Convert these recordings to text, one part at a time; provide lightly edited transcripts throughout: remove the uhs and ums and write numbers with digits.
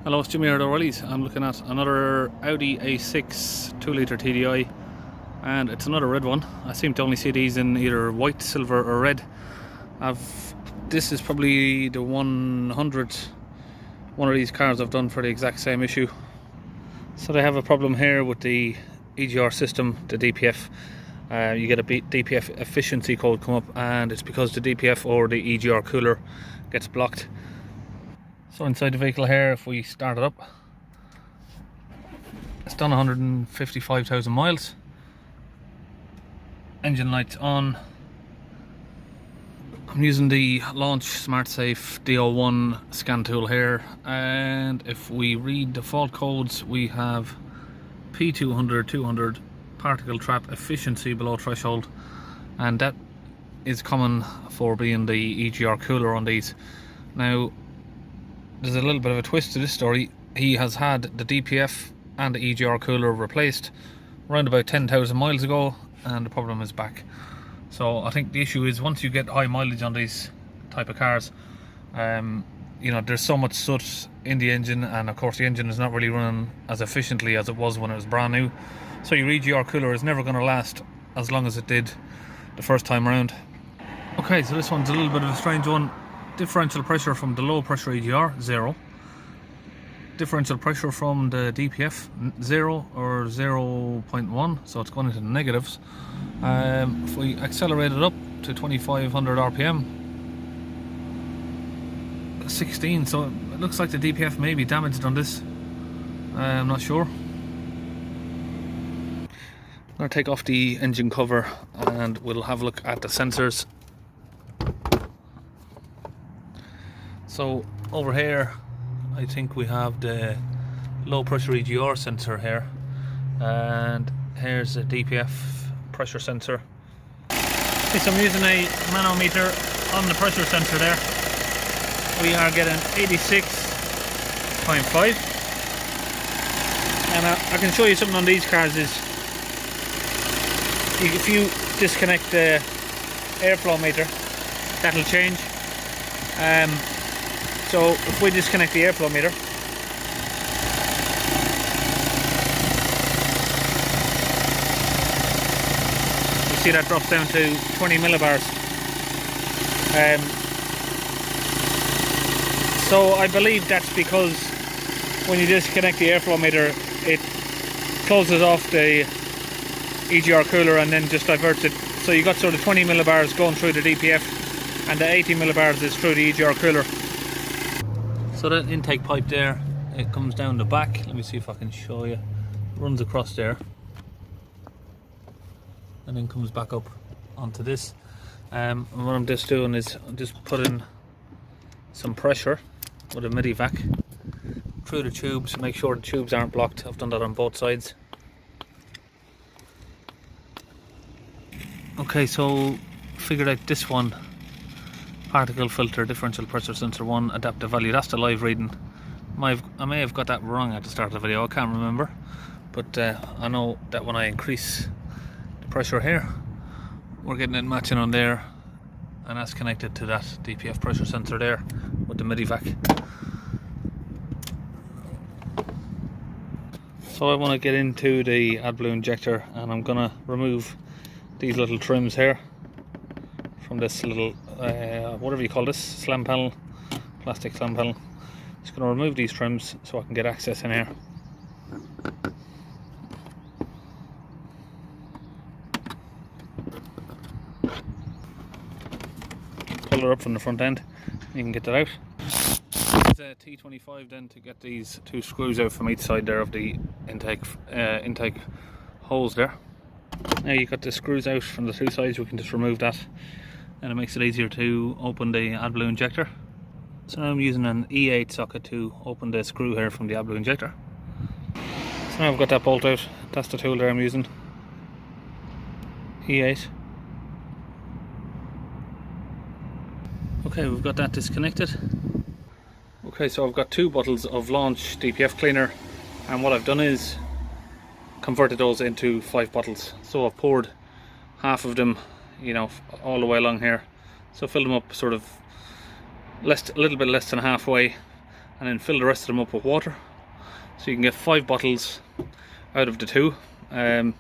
Hello, it's Jimmy here at O'Reilly's. I'm looking at another Audi A6 2-litre TDI, and it's another red one. I seem to only see these in either white, silver or red. This is probably the 100th one of these cars I've done for the exact same issue. So they have a problem here with the EGR system, the DPF. You get a DPF efficiency code come up, and it's because the DPF or the EGR cooler gets blocked. So inside the vehicle here, if we start it up, it's done 155,000 miles. Engine lights on. I'm using the Launch SmartSafe D01 scan tool here, and if we read the fault codes, we have P200200 particle trap efficiency below threshold, and that is common for being the EGR cooler on these. Now, there's a little bit of a twist to this story. He has had the DPF and the EGR cooler replaced around about 10,000 miles ago, and the problem is back. So I think the issue is, once you get high mileage on these type of cars, you know, there's so much soot in the engine, and of course the engine is not really running as efficiently as it was when it was brand new. So your EGR cooler is never going to last as long as it did the first time around. Okay, so this one's a little bit of a strange one. Differential pressure from the low pressure EGR, 0. Differential pressure from the DPF, 0 or 0.1, so it's going into the negatives. If we accelerate it up to 2500 RPM, 16, so it looks like the DPF may be damaged on this. I'm not sure. I'm going to take off the engine cover and we'll have a look at the sensors. So over here, I think we have the low pressure EGR sensor here, and here's the DPF pressure sensor. Okay, so I'm using a manometer on the pressure sensor there. We are getting 86.5, and I can show you something on these cars. Is if you disconnect the airflow meter, that'll change. So if we disconnect the airflow meter, you see that drops down to 20 millibars. So I believe that's because when you disconnect the airflow meter, it closes off the EGR cooler and then just diverts it. So you got sort of 20 millibars going through the DPF, and the 80 millibars is through the EGR cooler. So that intake pipe there, it comes down the back. Let me see if I can show you. It runs across there and then comes back up onto this. And what I'm just doing is I'm just putting some pressure with a midi vac through the tubes, make sure the tubes aren't blocked. I've done that on both sides. Okay, so figured out this one. Particle filter, differential pressure sensor 1, adaptive value. That's the live reading. I may have got that wrong at the start of the video, I can't remember. But I know that when I increase the pressure here, we're getting it matching on there, and that's connected to that DPF pressure sensor there with the midi vac. So I want to get into the AdBlue injector, and I'm going to remove these little trims here from this little whatever you call this, slam panel, plastic slam panel. Just going to remove these trims so I can get access in here. Pull her up from the front end, you can get that out. Use a T25 then to get these two screws out from each side there of the intake holes there. Now you got the screws out from the two sides, we can just remove that, and it makes it easier to open the AdBlue injector. So now I'm using an E8 socket to open the screw here from the AdBlue injector. So now I've got that bolt out, that's the tool there I'm using. E8. Okay, we've got that disconnected. Okay, so I've got 2 bottles of Launch DPF cleaner, and what I've done is converted those into 5 bottles. So I've poured half of them you know, all the way along here. So fill them up sort of a little bit less than halfway, and then fill the rest of them up with water. So you can get 5 bottles out of the 2. And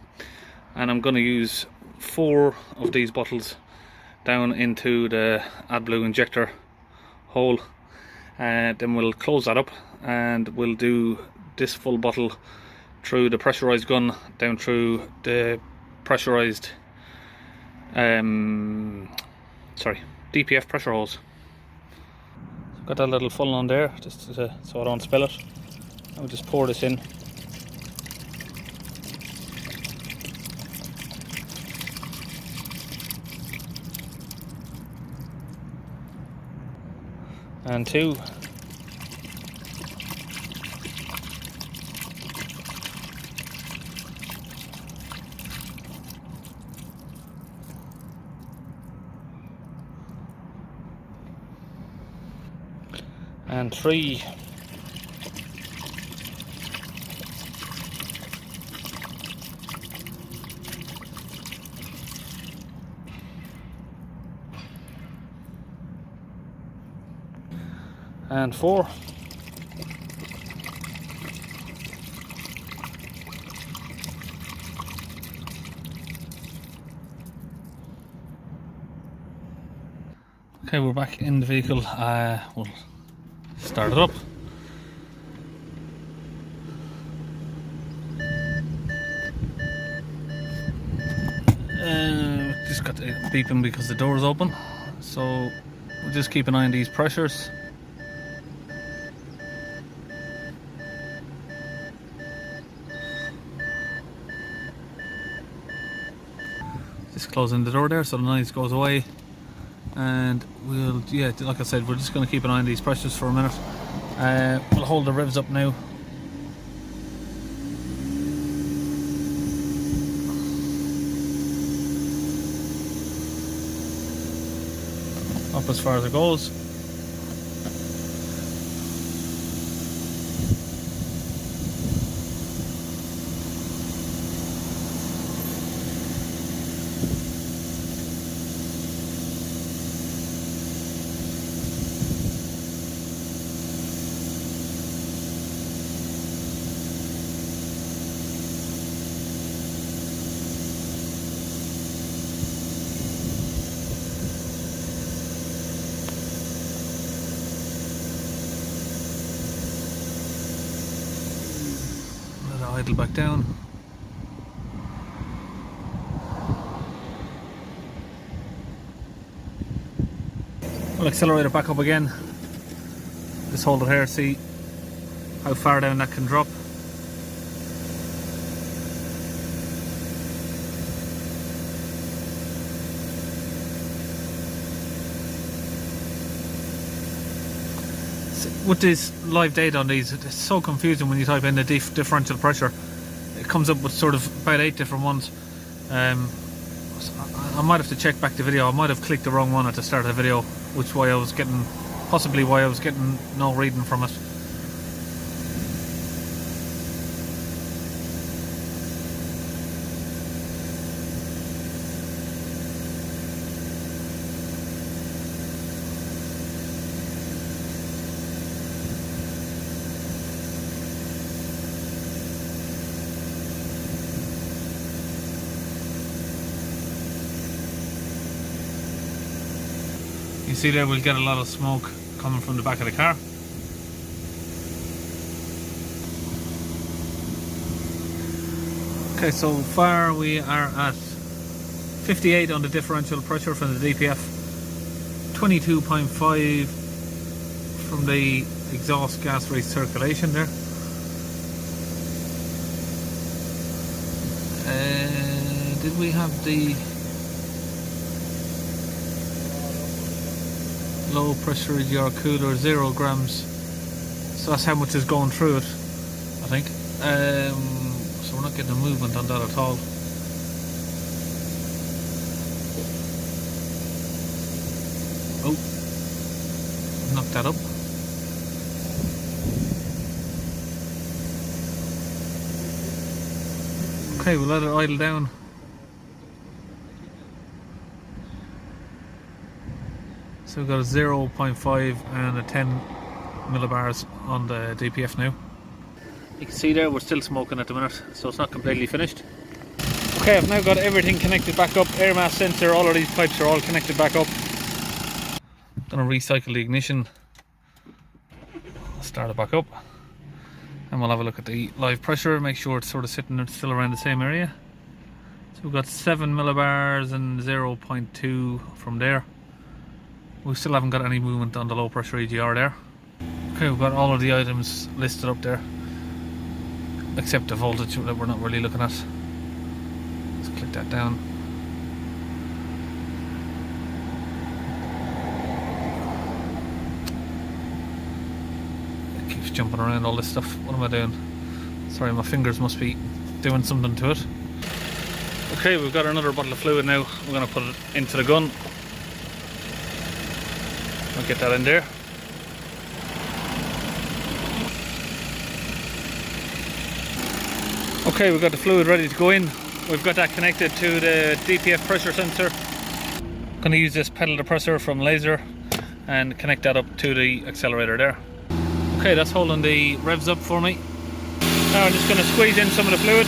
I'm going to use 4 of these bottles down into the AdBlue injector hole, and then we'll close that up and we'll do this full bottle through the pressurized gun down through the pressurized DPF pressure hose. Got that little funnel on there just so I don't spill it. I'll just pour this in. And 2. And 3. And 4. Okay, we're back in the vehicle. We'll start it up. Just got the beeping because the door is open, so we'll just keep an eye on these pressures. Just closing the door there so the noise goes away, and we'll, yeah, like I said, we're just going to keep an eye on these pressures for a minute. We'll hold the ribs up now. Up as far as it goes. Idle back down. We'll accelerate it back up again. Just hold it here, see how far down that can drop. With this live data on these, it's so confusing when you type in the differential pressure. It comes up with sort of about 8 different ones. So I might have to check back the video. I might have clicked the wrong one at the start of the video, possibly why I was getting no reading from it. You see there, we'll get a lot of smoke coming from the back of the car. Okay, so far we are at 58 on the differential pressure from the DPF, 22.5 from the exhaust gas recirculation there. Did we have the low pressure EGR cooler, 0 grams, so that's how much is going through it, I think. So we're not getting a movement on that at all. Oh, knocked that up. Okay, we'll let it idle down. So we've got a 0.5 and a 10 millibars on the DPF now. You can see there we're still smoking at the minute, so it's not completely finished. Okay, I've now got everything connected back up, air mass sensor, all of these pipes are all connected back up. I'm gonna recycle the ignition, start it back up, and we'll have a look at the live pressure, make sure it's sort of sitting still around the same area. So we've got 7 millibars and 0.2 from there. We still haven't got any movement on the low pressure EGR there. Okay, we've got all of the items listed up there, except the voltage that we're not really looking at. Let's click that down. It keeps jumping around all this stuff. What am I doing? Sorry, my fingers must be doing something to it. Okay, we've got another bottle of fluid now. We're going to put it into the gun. I'll get that in there. Okay, we've got the fluid ready to go in. We've got that connected to the DPF pressure sensor. I'm going to use this pedal depressor from Laser and connect that up to the accelerator there. Okay, that's holding the revs up for me. Now I'm just going to squeeze in some of the fluid.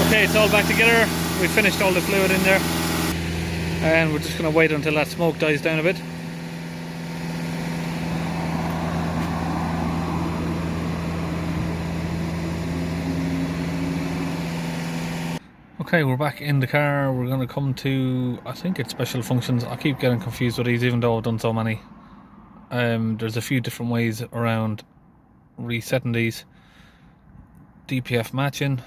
Okay, it's all back together. We finished all the fluid in there, and we're just going to wait until that smoke dies down a bit. Okay, we're back in the car. We're going to come to, I think it's special functions. I keep getting confused with these even though I've done so many. There's a few different ways around resetting these. DPF matching.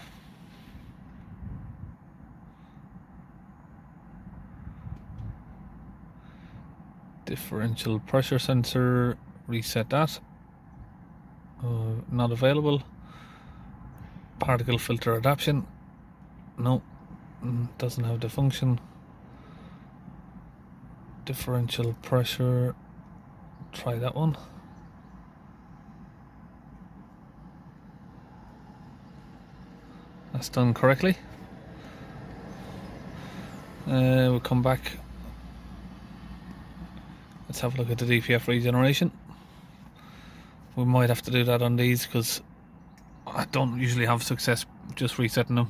Differential pressure sensor, reset that. Not available. Particle filter adaptation. No, doesn't have the function. Differential pressure, try that one. That's done correctly. We'll come back. Let's have a look at the DPF regeneration. We might have to do that on these because I don't usually have success just resetting them.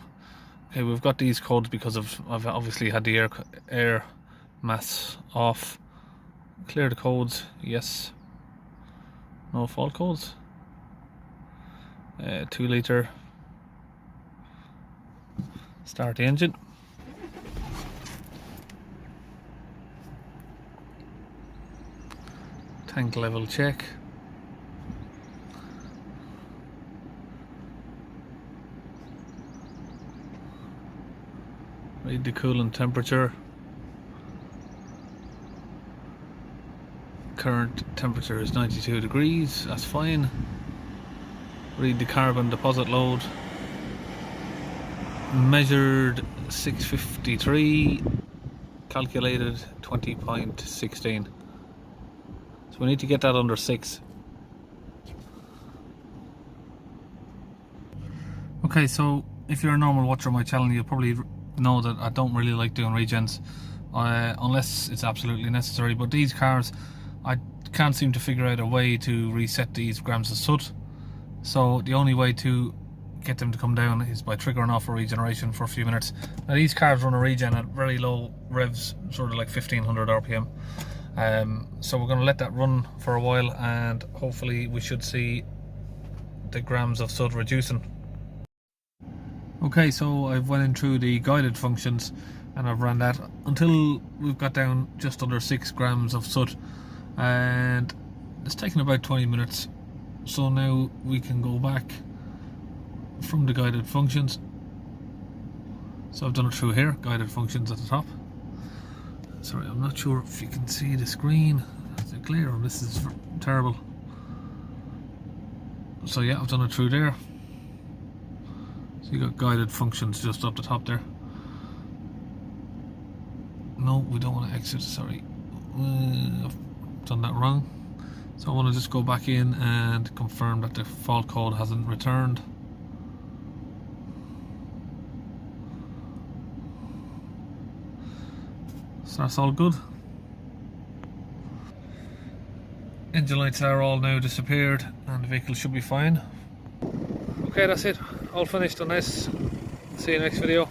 Okay, we've got these codes because I've obviously had the air mass off. Clear the codes, yes. No fault codes. 2 litre. Start the engine. Tank level check. Read the coolant temperature. Current temperature is 92 degrees, that's fine. Read the carbon deposit load. Measured 653, calculated 20.16. So we need to get that under 6. Okay, so if you're a normal watcher of my channel, you'll probably know that I don't really like doing regens unless it's absolutely necessary. But these cars, I can't seem to figure out a way to reset these grams of soot. So the only way to get them to come down is by triggering off a regeneration for a few minutes. Now these cars run a regen at very low revs, sort of like 1500 RPM. So we're going to let that run for a while and hopefully we should see the grams of soot reducing. Okay, so I've went in through the guided functions and I've ran that until we've got down just under 6 grams of soot, and it's taken about 20 minutes. So now we can go back from the guided functions. So I've done it through here, guided functions at the top. Sorry, I'm not sure if you can see the screen. Is it clear? This is terrible. So yeah, I've done it through there. So you got guided functions just up the top there. No, we don't want to exit, sorry. I've done that wrong. So I want to just go back in and confirm that the fault code hasn't returned. So that's all good. Engine lights are all now disappeared and the vehicle should be fine. Okay, that's it. All finished on this. See you next video.